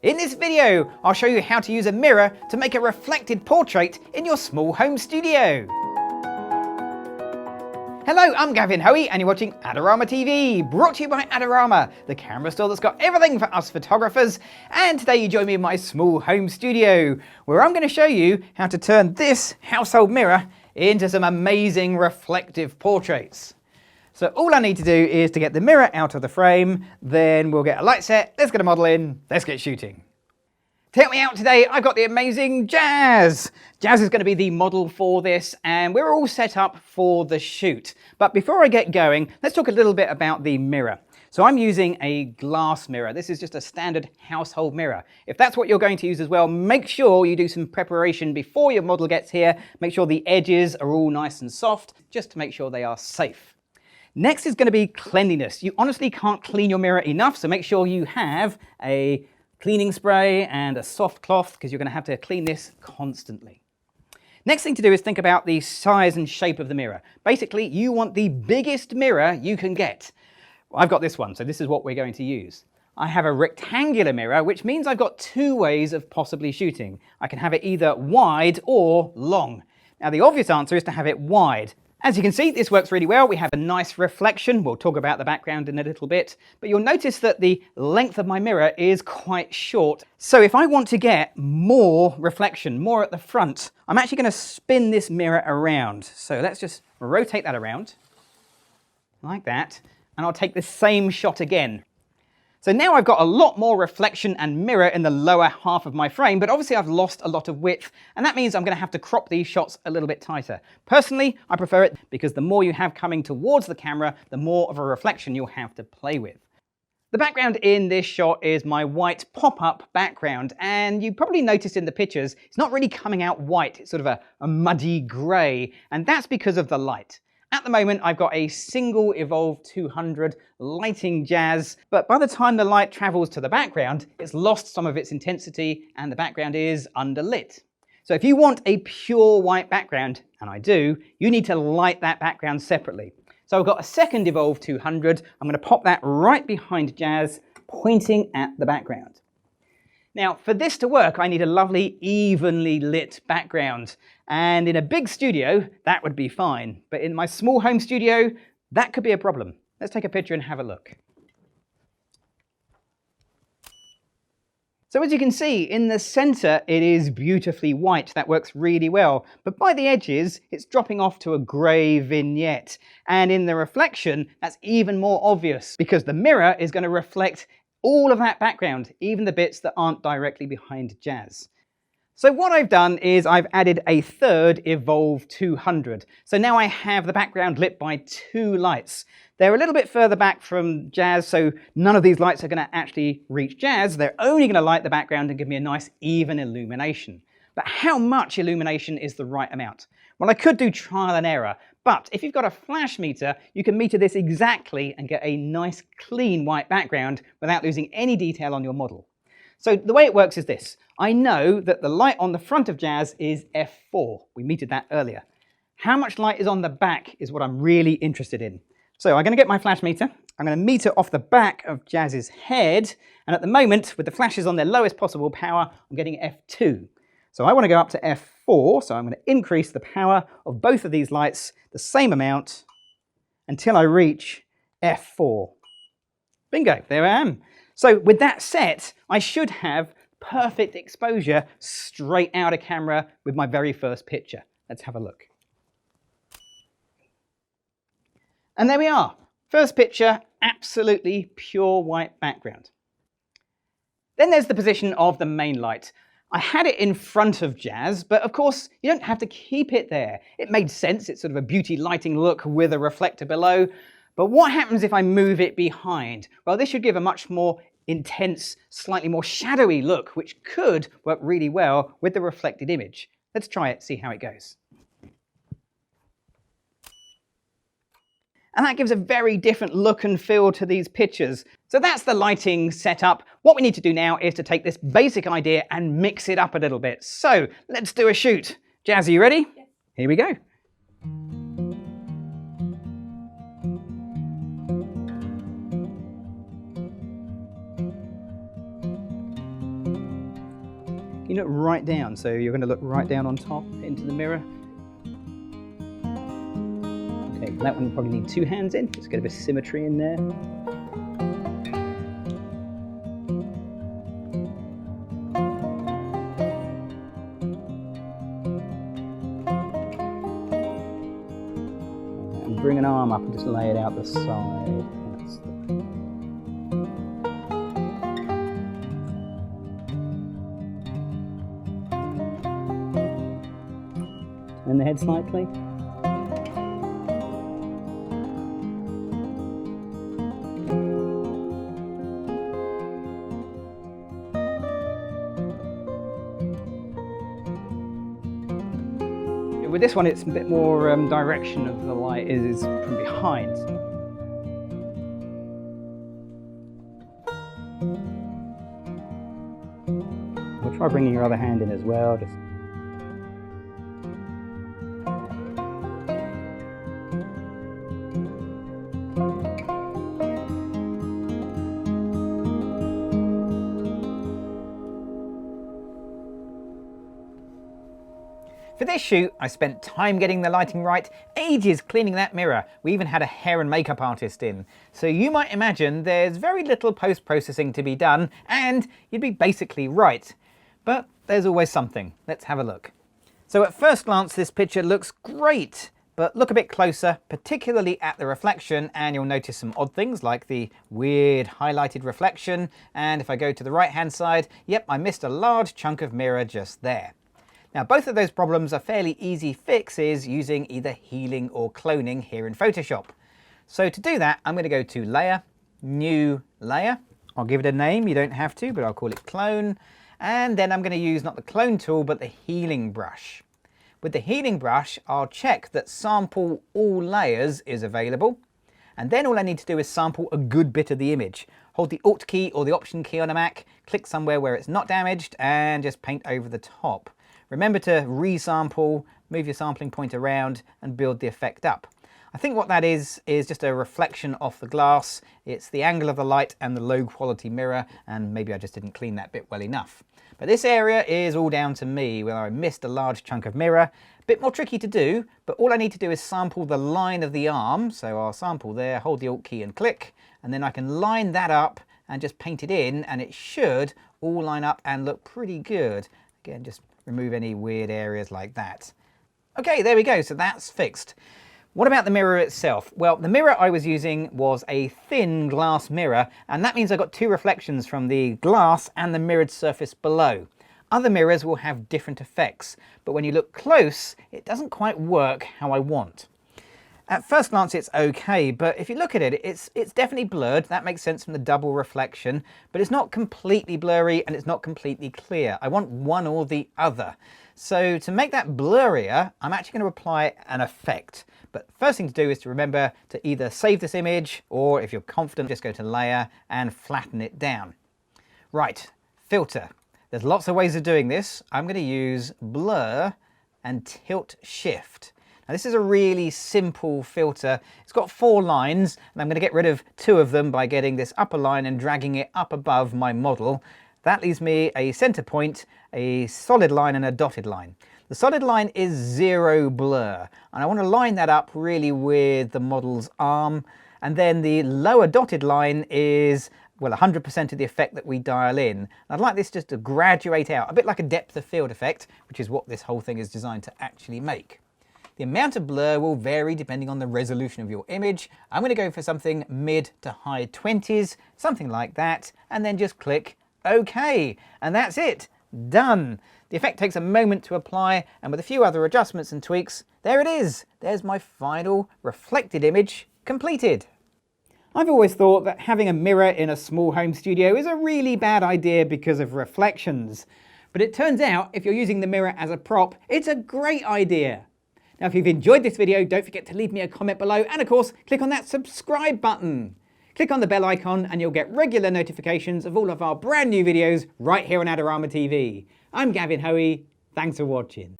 In this video, I'll show you how to use a mirror to make a reflected portrait in your small home studio. Hello, I'm Gavin Hoey and you're watching Adorama TV, brought to you by Adorama, the camera store that's got everything for us photographers. And today you join me in my small home studio, where I'm going to show you how to turn this household mirror into some amazing reflective portraits. So all I need to do is to get the mirror out of the frame, then we'll get a light set, let's get a model in, let's get shooting. To help me out today, I've got the amazing Jazz. Jazz is going to be the model for this, and we're all set up for the shoot. But before I get going, let's talk a little bit about the mirror. So I'm using a glass mirror. This is just a standard household mirror. If that's what you're going to use as well, make sure you do some preparation before your model gets here. Make sure the edges are all nice and soft, just to make sure they are safe. Next is going to be cleanliness. You honestly can't clean your mirror enough, so make sure you have a cleaning spray and a soft cloth, because you're going to have to clean this constantly. Next thing to do is think about the size and shape of the mirror. Basically, you want the biggest mirror you can get. I've got this one, so this is what we're going to use. I have a rectangular mirror, which means I've got two ways of possibly shooting. I can have it either wide or long. Now, the obvious answer is to have it wide. As you can see, this works really well. We have a nice reflection. We'll talk about the background in a little bit, but you'll notice that the length of my mirror is quite short. So if I want to get more reflection, more at the front, I'm actually going to spin this mirror around. So let's just rotate that around like that, and I'll take the same shot again. So now I've got a lot more reflection and mirror in the lower half of my frame, but obviously I've lost a lot of width, and that means I'm going to have to crop these shots a little bit tighter. Personally, I prefer it because the more you have coming towards the camera, the more of a reflection you'll have to play with. The background in this shot is my white pop-up background, and you probably noticed in the pictures, it's not really coming out white, it's sort of a muddy grey, and that's because of the light. At the moment, I've got a single eVOLV 200 lighting Jazz, but by the time the light travels to the background, it's lost some of its intensity and the background is underlit. So if you want a pure white background, and I do, you need to light that background separately. So I've got a second eVOLV 200, I'm going to pop that right behind Jazz, pointing at the background. Now, for this to work, I need a lovely, evenly lit background. And in a big studio, that would be fine. But in my small home studio, that could be a problem. Let's take a picture and have a look. So as you can see, in the center, it is beautifully white. That works really well. But by the edges, it's dropping off to a gray vignette. And in the reflection, that's even more obvious because the mirror is going to reflect all of that background, even the bits that aren't directly behind Jazz. So what I've done is I've added a third eVOLV 200. So now I have the background lit by two lights. They're a little bit further back from Jazz, so none of these lights are going to actually reach Jazz. They're only going to light the background and give me a nice even illumination. But how much illumination is the right amount? Well, I could do trial and error, but if you've got a flash meter, you can meter this exactly and get a nice clean white background without losing any detail on your model. So the way it works is this. I know that the light on the front of Jazz is f4. We metered that earlier. How much light is on the back is what I'm really interested in. So I'm going to get my flash meter. I'm going to meter off the back of Jazz's head. And at the moment, with the flashes on their lowest possible power, I'm getting f2. So I want to go up to f4. So I'm going to increase the power of both of these lights the same amount until I reach f4. Bingo, there I am. So with that set, I should have perfect exposure straight out of camera with my very first picture. Let's have a look. And there we are. First picture, absolutely pure white background. Then there's the position of the main light. I had it in front of Jazz, but of course you don't have to keep it there. It made sense, it's sort of a beauty lighting look with a reflector below. But what happens if I move it behind? Well, this should give a much more intense, slightly more shadowy look, which could work really well with the reflected image. Let's try it, see how it goes. And that gives a very different look and feel to these pictures. So that's the lighting setup. What we need to do now is to take this basic idea and mix it up a little bit. So let's do a shoot. Jazz, are you ready? Yes. Here we go. you look right down. So you're going to look right down on top into the mirror. Okay, that one you probably need 2 hands in. Just get a bit of symmetry in there. And bring an arm up and just lay it out the side. That's Turn the head slightly. With this one, it's a bit more direction of the light is from behind. We'll try bringing your other hand in as well. Just For this shoot, I spent time getting the lighting right, ages cleaning that mirror. We even had a hair and makeup artist in. So you might imagine there's very little post-processing to be done, and you'd be basically right. But there's always something. Let's have a look. So at first glance, this picture looks great, but look a bit closer, particularly at the reflection, and you'll notice some odd things like the weird highlighted reflection. And if I go to the right-hand side, yep, I missed a large chunk of mirror just there. Now, both of those problems are fairly easy fixes using either healing or cloning here in Photoshop. So to do that, I'm going to go to Layer, New Layer. I'll give it a name, you don't have to, but I'll call it Clone. And then I'm going to use not the clone tool, but the healing brush. With the healing brush, I'll check that Sample All Layers is available. And then all I need to do is sample a good bit of the image. Hold the Alt key or the Option key on a Mac, click somewhere where it's not damaged, and just paint over the top. Remember to resample, move your sampling point around and build the effect up. I think what that is just a reflection off the glass. It's the angle of the light and the low quality mirror, and maybe I just didn't clean that bit well enough. But this area is all down to me, where I missed a large chunk of mirror. A bit more tricky to do, but all I need to do is sample the line of the arm. So I'll sample there, hold the Alt key and click, and then I can line that up and just paint it in, and it should all line up and look pretty good. Again, just remove any weird areas like that. Okay, there we go, so that's fixed. What about the mirror itself? Well, the mirror I was using was a thin glass mirror, and that means I got 2 reflections from the glass and the mirrored surface below. Other mirrors will have different effects, but when you look close, it doesn't quite work how I want. At first glance it's okay, but if you look at it, it's definitely blurred. That makes sense from the double reflection, but it's not completely blurry and it's not completely clear. I want one or the other. So to make that blurrier, I'm actually going to apply an effect. But first thing to do is to remember to either save this image, or if you're confident, just go to Layer and flatten it down. Right, filter. There's lots of ways of doing this. I'm going to use Blur and Tilt Shift. Now this is a really simple filter. It's got 4 lines, and I'm going to get rid of 2 of them by getting this upper line and dragging it up above my model. That leaves me a center point, a solid line and a dotted line. The solid line is 0 blur, and I want to line that up really with the model's arm. And then the lower dotted line is, well, 100% of the effect that we dial in. And I'd like this just to graduate out, a bit like a depth of field effect, which is what this whole thing is designed to actually make. The amount of blur will vary depending on the resolution of your image. I'm going to go for something mid to high 20s, something like that, and then just click OK. And that's it. Done. The effect takes a moment to apply, and with a few other adjustments and tweaks, there it is. There's my final reflected image completed. I've always thought that having a mirror in a small home studio is a really bad idea because of reflections. But it turns out if you're using the mirror as a prop, it's a great idea. Now, if you've enjoyed this video, don't forget to leave me a comment below, and of course, click on that subscribe button. Click on the bell icon and you'll get regular notifications of all of our brand new videos right here on Adorama TV. I'm Gavin Hoey. Thanks for watching.